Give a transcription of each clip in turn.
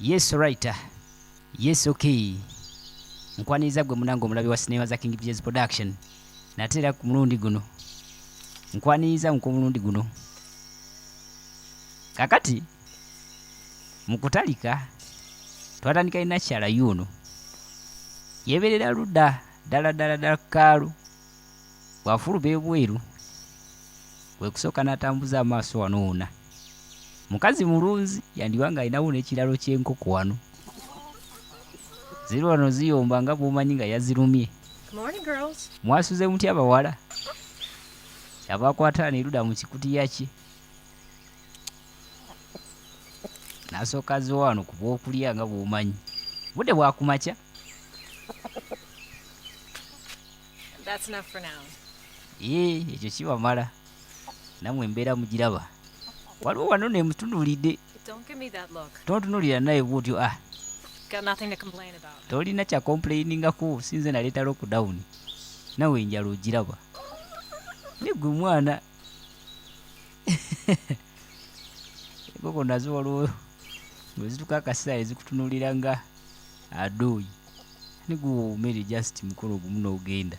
Yes right. Yes okay. Nkwaniza gwe munango omulabi wa sinema za King Vijay's production. Natera ku mulundi guno. Nkwaniza ku mulundi guno. Kakati mukutalika twatandika ina kyala yuno. Yeberera ludda dala kalu. Wafulu bebweru. Kwe kusoka natambuza amaaso wanoona. Mukazi mulunzi yandiwanga inawo n'ekiralo ky'enkoko wano. Ziri wano ziyomba nga bw'omanyi nga yazirumye. Mwasuze muti abawala. Abakwata neruda mu kikutiya kye. Nasooka zo wano ku bw'okulya nga bw'omanyi. Budde bwakumakya. That's enough for now. Ekyo kibamala. Namwe mbeera mugiraba. Waliwo wano nemutunuulidde. Don't give me that look. Tontunuulira naye bw'otyo Got nothing to complain about. Tolina kya complaining-ako sinze naleeta lockdown. Nawe enjala ogiraba. Ne gwe mwana. Enkoko nazo waliwo bwe zituuka akaseera ezikutunuulira nga adooyi. Ne gwe emmere just mukono gumu n'ogenda.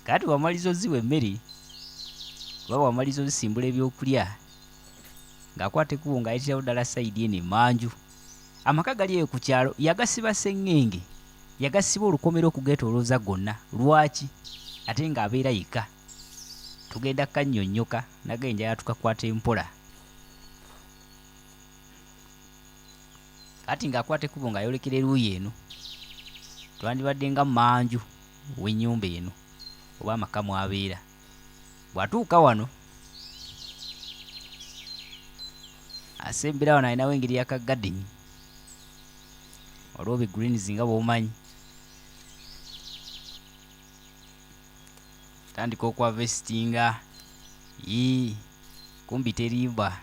Kati wamaliza oziwa emmere oba wamaliza ozisimbula ebyokulya ng'akwata ekkubo ng'ayitirawo ddala sayidi eno emanju. Amaka gali eyo ku kyalo yagasiba sseŋŋenge, yagasiba olukomero okugeetoolooza gonna. Lwaki? Ate ng'abeera yekka. Tugenda kannyonnyoka naga enjala tukakwata empola. Kati ng'akwata ekkubo ng'ayolekera eruuyi eno. Twandibadde nga manju w'ennyumba eno oba amaka mw'abeera. Bw'atuuka wano asembera wano alinawo engeri y'akagadeni. Waliwo be greens nga bw'omanyi. Tandika okwavesitinga. Kumbi terimba.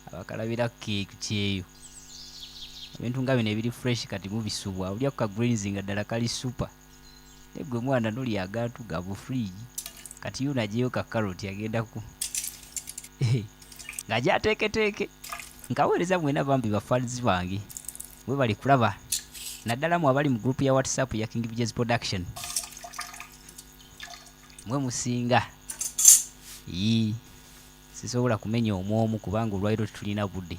Abakalabira keeku kyeyo. Ebintu nga bino ebiri fresh kati mubisubwa. Olya ku ka greens nga ddala kali super. Ne gwe mwana noli agantu ga bufriji. Kati yuno ajeyo ka carrot agenda ku. Nga gyateeketeeke. Nkaweereza mwena bambi bafalizi bange. Bwe bali kulaba. Naddala mu abali mu group ya WhatsApp ya King Vijay's production. Mwe musinga. Sisobola kumenya omwomu kubanga olwairo tulina budde.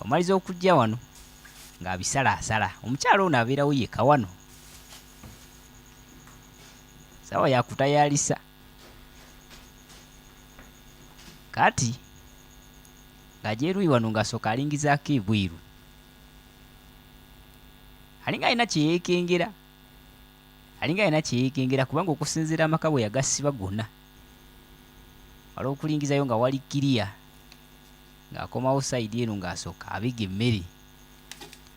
Omaliza okujja wano ng'abisalaasala. Omukyalo ono abeerawo yekka wano. Sawa yakutayalisa. Kati ng'ajeeruyi wano ng'asooka alingizaako ebweru. Alinga alina kyeyeekengera. Kubanga okusinziira amaka bwe yagasiba gonna. Waliwo okulingizayo nga wali kiriya. Ng'akomawo sayidi eno ng'asooka abega emmere.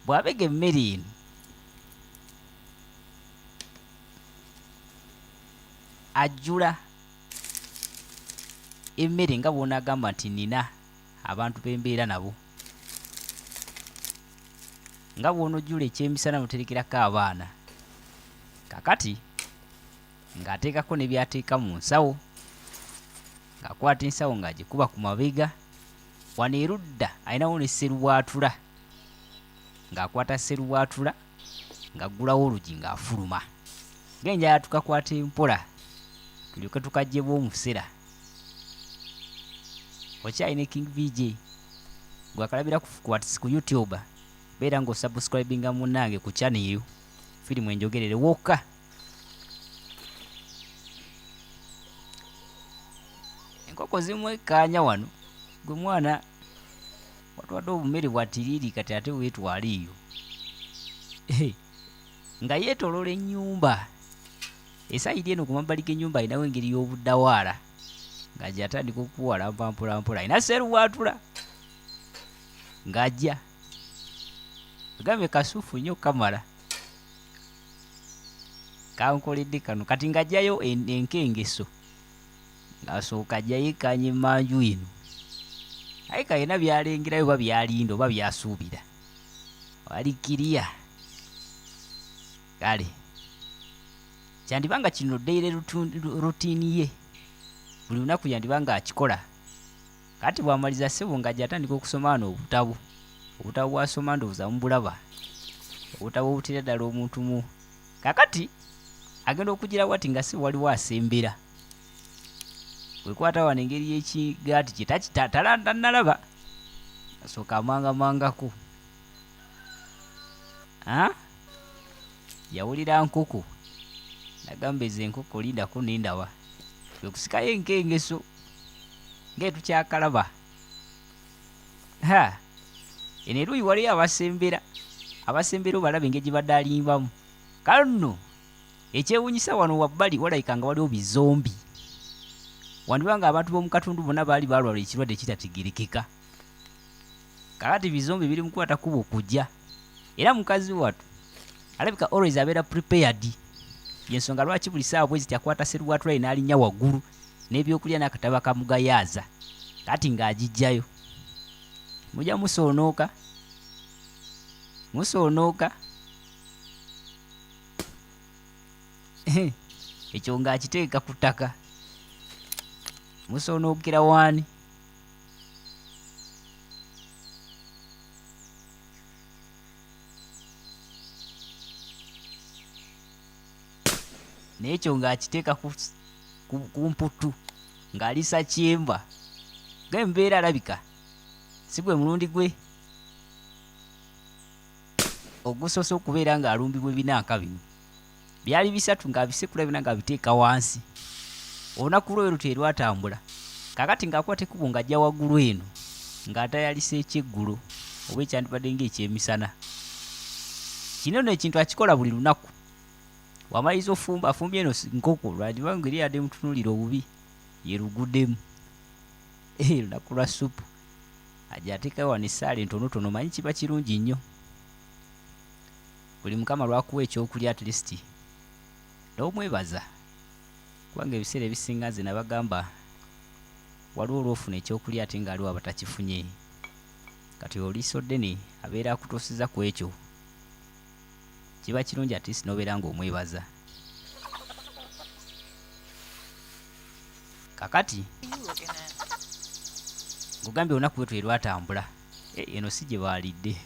Bw'abega emmere eno ajjula emmere nga bw'onaagamba nti nina abantu b'embeera nabo. Nga bw'onojjula ekyemisana muterekerako abaana. Kakati ng'ateekako ne byateeka mu nsawo. Ng'akwata ensawo ng'agikuba ku mabega. Wano erudda alinawo ne sserubwatula. Ng'akwata sserubwatula ng'aggulawo olugi ng'afuluma. Ng'enjala tukakwata empola. Tulyoke tukaggyebwa omusera. Okyalina King VJ. Gwakalabira ku YouTube. Beera ng'osubscribinga munnange ku channel eyo. Firimu enjogerere wokka. Enkoko zimwekkaanya wano. Gwe mwana watwadde obumere bwa tiriiri kati ate weetwala eyo. Nga yeetoolola ennyumba. Esayidi eno ku mabbali g'ennyumba alinawo engeri y'obuddawaala. Nga gy'atandika okuwala mpolampola. Alina sserubwatula. Ng'ajja. Agambe kasuufu nnyo kamala. Kankoledde kano. Kati ng'ajjayo enkengeso. Ng'asooka ajja yekkaanya emmanju eno. Aye kayina byalengerayo oba byalinda oba byasuubira. Wali kiriya. Kale. Kyandibanga kino daily routine ye. Buli lunaku yandibanga akikola. Kati bw'amaliza ssebo ng'ajja atandika okusoma wano obutabo. obutabo bwasoma ndowooza mubulaba, obutabo obutera ddala omuntu mu kakati agenda okugira wati nga si waliwo asembera. Wekwata wano engeri y'ekigaati kye tannalaba asooka amangamangako. Yawulira nkoko nagamba ezo enkoko lindako nendaba kwekusikayo enkengeso ng'etukyakalaba. Eno eruuyi waliyo abasembera obalabe engeri gye badde alimbamu. Kale nno ekyewuunyisa wano wabbali walabika nga waliwo bizombi. Wandiba nga abantu b'omu katundu bonna baali balwala ekirwadde ekitategerekeka. Kakati bizombi biri mu kukwata kuba okujja. Era mukazi wattu alabika always abeera prepared. Yensonga lwaki buli ssaawa bwezi tyakwata seruwatulayi n'alinnya waggulu n'ebyokulya n'akataba kamugayaaza kati ng'agijjayo. Mujja musoonooka. Ekyo ng'akiteeka ku ttaka. Musoonookera waani? N'ekyo ng'akiteeka ku mputu ng'alisa kyemba. Ng'embeera alabika si gwe mulundi gwe ogusoose okubeera ng'alumbibwa ebinaaka bino. Byali bisatu ng'abisekula bina ng'abiteeka wansi. Olunaku lwe lwatambula. Kakati ng'akwata ekkubo ng'ajja waggulu eno ng'atayalisa ekyeggulo oba ekyandibadde ng'ekyemisana. Kino nno ekintu akikola buli lunaku. Wamaliza ofumba afumbye eno nkoko lwandiba ngeri yadde mutunuulira obubi yeruguddemu. Lunaku lwa supu ajja ateekayo wano essaala entonotono, manyi kiba kirungi nnyo. Buli mukama lwakuwa ekyokulya at least n'omwebaza, kubanga ebiseera ebisinga nze nabagamba waliwo olwofuna ekyokulya ate ng'aliwo abatakifunye. Kati oliiso ddene abeera akutuusiza ku ekyo, kiba kirungi at least n'obeera ng'omwebaza. Kakati ngugambye olunaku lwe twe lwatambula. Eno si gye baalidde,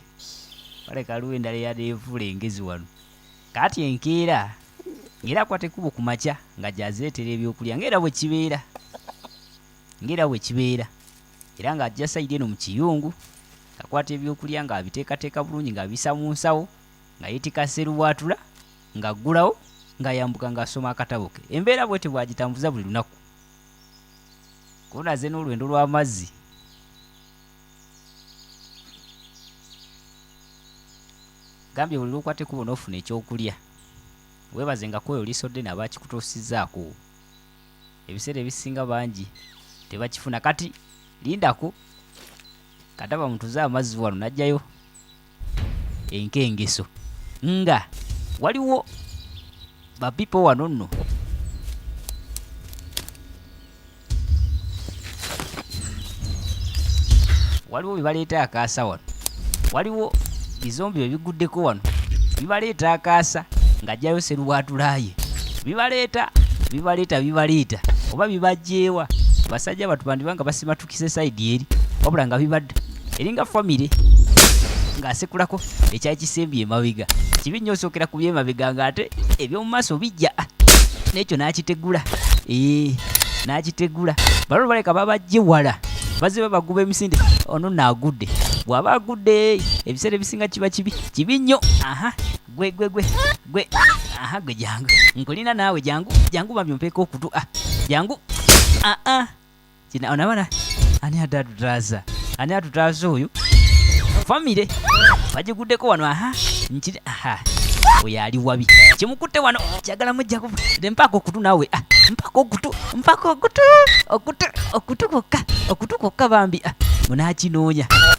baleka aliwo endala eyadeevula engezi wano. Kati enkeera ng'era akwata ekkubo ku makya nga gy'azeetera ebyokulya ng'era bwe kibeera. Era ng'ajja sayidi eno mu kiyungu akwata ebyokulya ng'abiteekateeka bulungi ng'abisa mu nsawo nga yeetika seruwaatula ng'aggulawo ng'ayambuka ng'asoma akatabo ke. Embeera bwete bwagitambuza buli lunaku. Kunaze n'olwendo lw'amazzi. Gambye buli lwokwata ekkubo n'ofuna ekyokulya weebaze nga kwoyo liisodde naba kikutuusizzaako. Ebiseera ebisinga bangi tebakifuna. Kati lindako kataba mutuze amazzi wano najjayo enkengeso nga waliwo bapipo wano nno waliwo bibaleeta akaasa wano, waliwo bizombi bebiguddeko wano bibaleeta akaasa ng'ajjayo seruwaatulaaye. Bibaleeta oba bibajjeewa basajja batu bandiba nga basimatukise sayidi eri wabula nga bibadde eringa famire ng'asekulako ekyali kisembye emabega. Kibi nnyo osookera ku byemabega ng'ate eby'omu maaso bijja n'ekyo n'akitegula. N'akitegula balo baleka babajje wala bazze babaguba emisinde. Ono naagudde, bw'aba agudde ebiseera ebisinga kiba kibi nnyo. Gwe gwe jangu nkulina naawe, jangu bambi ompeeko okutu. Jangu kina onabona ani atutaasa oyo famire bagiguddeko wano. Nkiri oyo ali wabi kimukutte wano kyagala mujjako mpaako okutu naawe. Mpaako okutu kokka bambi.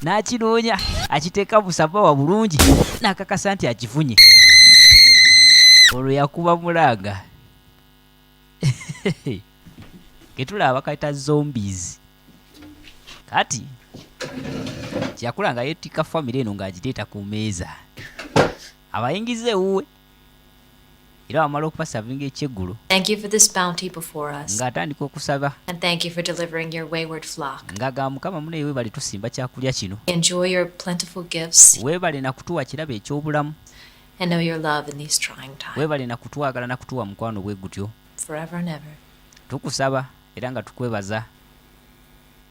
N'akinoonya akiteeka busabawa bulungi n'akakasa nti akifunye. Olwo yakuba mulanga. Ketulaba bakayita zombies. Kati kyakula nga yeetika famire eno ng'agireeta ku mmeeza. Abayingiza ewuwe. Kati kyakula nga yeetika famire eno ng'agireeta ku mmeeza. Abayingiza ewuwe. Kati kyakula nga yeetika famire eno ng'agireeta ku mmeeza. era wamala okubasavinga ekyeggulo Thank you for this bounty before us, ng'atandika okusaba and thank you for delivering your wayward flock. ng'agamba Mukama muno weebale tusimba kyakulya kino Enjoy your plentiful gifts weebale na kutuwa kirabo eky'obulamu and know your love in these trying times, weebale na kutwagala na kutuwa mukwano bwe gutyo forever and ever. tukusaba era nga tukwebaza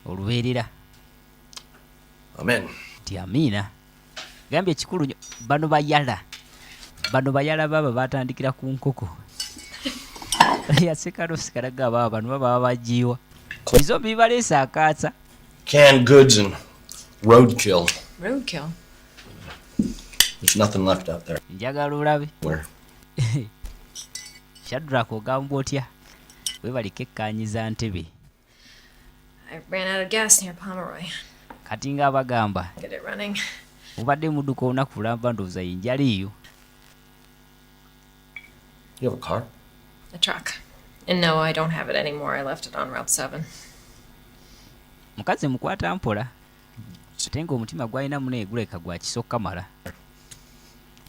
olubeerera Amen. nti amiina gambye ekikulu nnyo bano bayala baba batandikira ku nkoko yasekano sikalaga baba bano baba bagiiwa izo bibaleese akaatsa Canned goods and roadkill. Roadkill. There's nothing left out there. njagala olabe Where? Shadrack ogamba otya weebalika ekkanyiza ntebe I ran out of gas near Pomeroy. kati ng'abagamba Get it running. mubadde mudduka olunaku lulamba ndowooza yinjaliiyo You have a car? A truck. And no, I don't have it anymore. I left it on Route 7. mukazi mukwata mpola ate ng'omutima gwalina muneeguleka gwa kisokka mala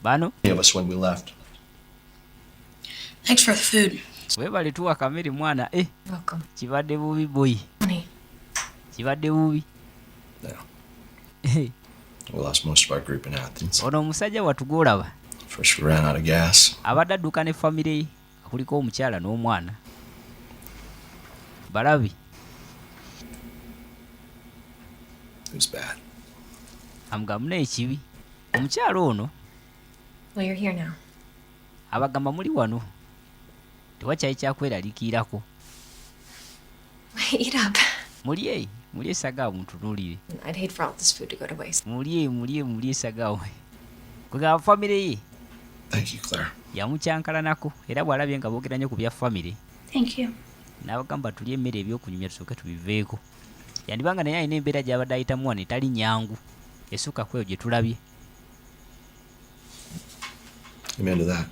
bano Any of us when we left. Thanks for the food. weebale tuwa kamere mwana Welcome. kibadde bubi boyi Honey. kibadde bubi Yeah. We lost most of our group in Athens. ono omusajja watugolaba First we ran out of gas. abadde adduka ne famire ye akuliko omukyala n'omwana balabi It was bad. amugamu n'ekibi omukyala ono Well, you're here now. abagamba muli wano tewakyali kyakweraliikirako Eat up. mulye esagaawo mutunuulire I'd hate for all this food to go to waste. mulye esagaawo kwegamba famire ye Thank you, Claire. yamukyankalanako era bw'alabye nga boogera nnyo ku bya famire Thank you. n'abagamba tulye emmere ebyokunyumya tusooke tubiveeko yandibanga naye alina embeera gy'abadde ayitamu wano etali nyangu esukka ku eyo gye tulabye Amen to that.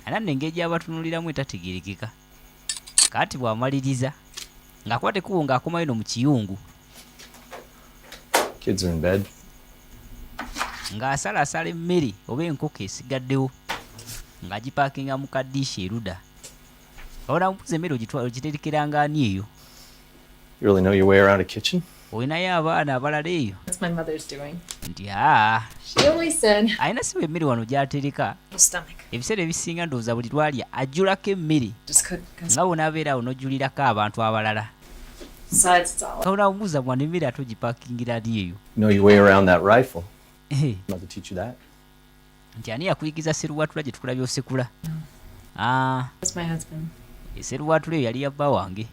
era nno engeri gy'abatunuuliramu etategerekeka kaati bw'amaliriza ng'akuba tekuwo ng'akomayo no mu kiyungu Kids are in bed. ng'asalaasala emmere oba enkoko esigaddewo ng'agipaakinga mu kaddiishi eruda olina mubuuza emmere ogiterekeranga ani eyo You really know your way around a kitchen? olinayo abaana abalala eyo That's my mother's doing. nti She always said, alina siba emmere wano gy'atereka no stomach. ebiseera ebisinga ndowooza buli lwalya ajjulako emmere Just could. nga bw'onaabeera awo n'ojjulirako abantu abalala Besides, it's all. kaona mubuuza mwana emmere ate ogipaakingira ali eyo You know your way around that rifle. Mother teach you that? nti ani yakuyigiza seruwatula gye tukulabya osekula That's my husband. seruwatula eyo yali yabba wange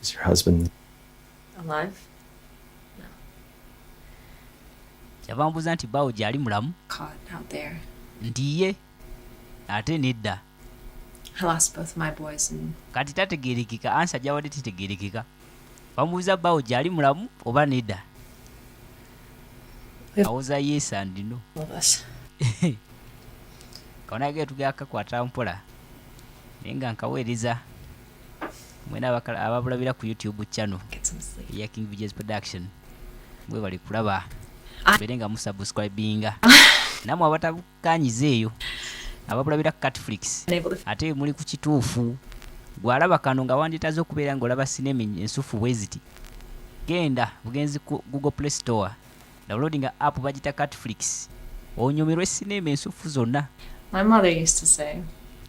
Is your husband Alive? kyava mbuuza nti bbaawo gyali mulamu Caught out there. nti ye ate nedda I lost both my boys and kati tategerekeka ansa gyawadde titegerekeka bamubuuza bbaawo gyali mulamu oba nedda awoza yes and no all of us. kaonagee tugakakwata mpola naye nga nkaweereza mwena ababulabira ku youtube channel Get some sleep. eya King Vijays production mwe bali kulaba bere nga musubscribinga namwe abatabukanyiza eyo ababulabira ku Catflix Unable to ate muli ku kituufu gwalaba kano nga wanditaze okubeera ng'olaba sinema ensufu bweziti genda bugenzi ku Google Play Store downloading app bagita Catflix onyumirwe sinema ensufu zonna My mother used to say,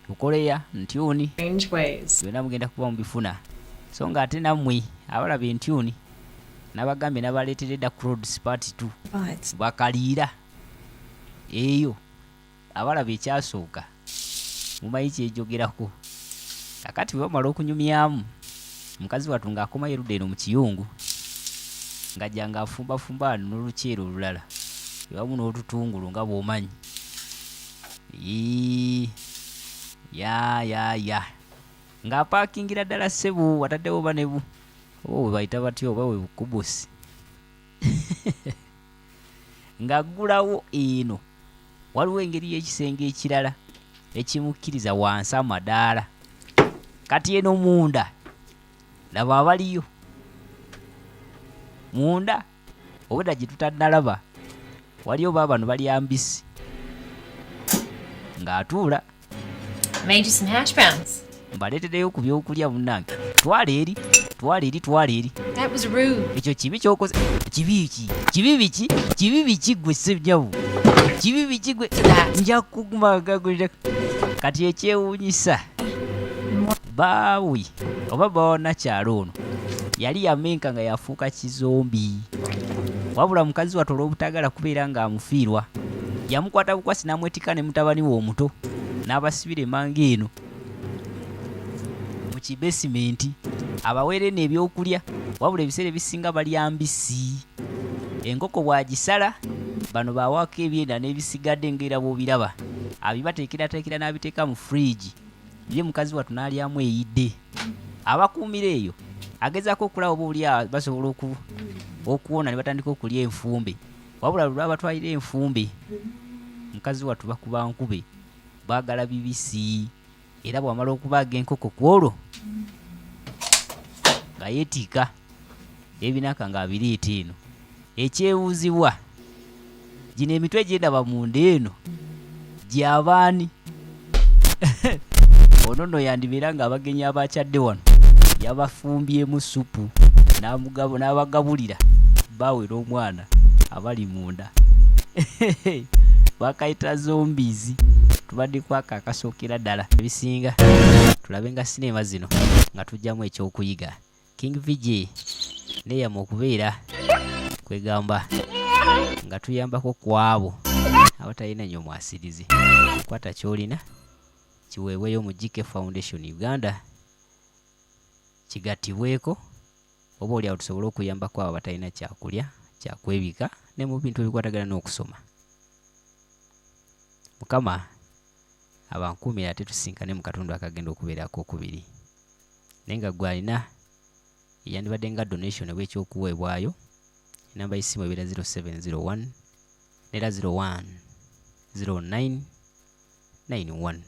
ukoleya ntyuni strange ways. byonna mugenda kuba mubifuna so nga ate nammwe abalaba entyuni n'abagambye n'abaleetera edda Crowds Part 2 But bakaliira eyo abalaba ekyasooka mumanyi kyejogerako kakati bwe bamala okunyumyamu mukazi wattu ng'akomayo erudda eno mu kiyungu ng'ajja ng'afumbafumba n'oluceero olulala ewamu n'olutungulu nga bw'omanyi ya ng'apaakingira ddala ssebo wataddewo banebu oba we bayita batya oba we bukubusi ng'aggulawo eno waliwo engeri y'ekisenge ekirala ekimukkiriza wansi amadaala kati eno munda laba abaliyo munda obwedda gye tutannalaba waliyo bano bali ambisi ng'atuula. Made you some hash browns. Mbaleeteddeyo ku byokulya munnange. Twala eri. That was rude. Ekyo kibi ky'okoze. Kibi biki gwe ssebnyawo. Kibi biki gwe. Nja kukumagagulira. Kati ekyewuunyisa. Baawe oba bawana kyalo ono yali yamenka nga yafuuka kizombi. Wabula mukazi wattu olw'obutagala kubeera ng'amufiirwa yamukwata bukwasi n'amwetika ne mutabani we omuto n'abasibira emanga eno mu kibesimenti abaweere n'ebyokulya. Wabula ebiseera ebisinga balya mbisi. Enkoko bw'agisala bano bawaako ebyenda n'ebisigadde ng'era bw'obiraba abibateekerateekera n'abiteeka mu fridge. Ye mukazi wattu n'alyamu eyidde. Abakuumira eyo agezaako okulaba oba oli basobola okuwona ne batandika okulya enfumbe. Wabula lwe batwalira enfumbe mukazi wattu bakuba nkube baagala bibisi. Era bw'amala okubaaga enkoko ku olwo nga yeetika ebinaka ng'abireeta eno. Ekyewuuzibwa gino emitwe gyendaba munda eno gy'abaani? Ono nno yandibeera ng'abagenyi abakyadde wano yabafumbyemu supu n'abagabulira baawera omwana abali munda. Bakayita zombies. Tubadde kwaka akasookera ddala ebisinga tulabe nga sinema zino nga tujjamu ekyokuyigga. King VJ neeyama okubeera kwegamba nga tuyambako ku abo abatalina nnyo mwasirizi. Kwata ky'olina kiweebweyo mu GK Foundation Uganda kigattibweko oba oli awo tusobole okuyambako abo abatalina kyakulya kyakwebika ne mu bintu ebikwatagana n'okusoma. Mukama abankuumira ate tusinkane mu katundu akagenda okubeerako okubiri. Naye nga gwe alina eyandibadde nga donation bw'ekyokuweebwayo enamba y'essimu ebeera 0701 nera 01 09 91.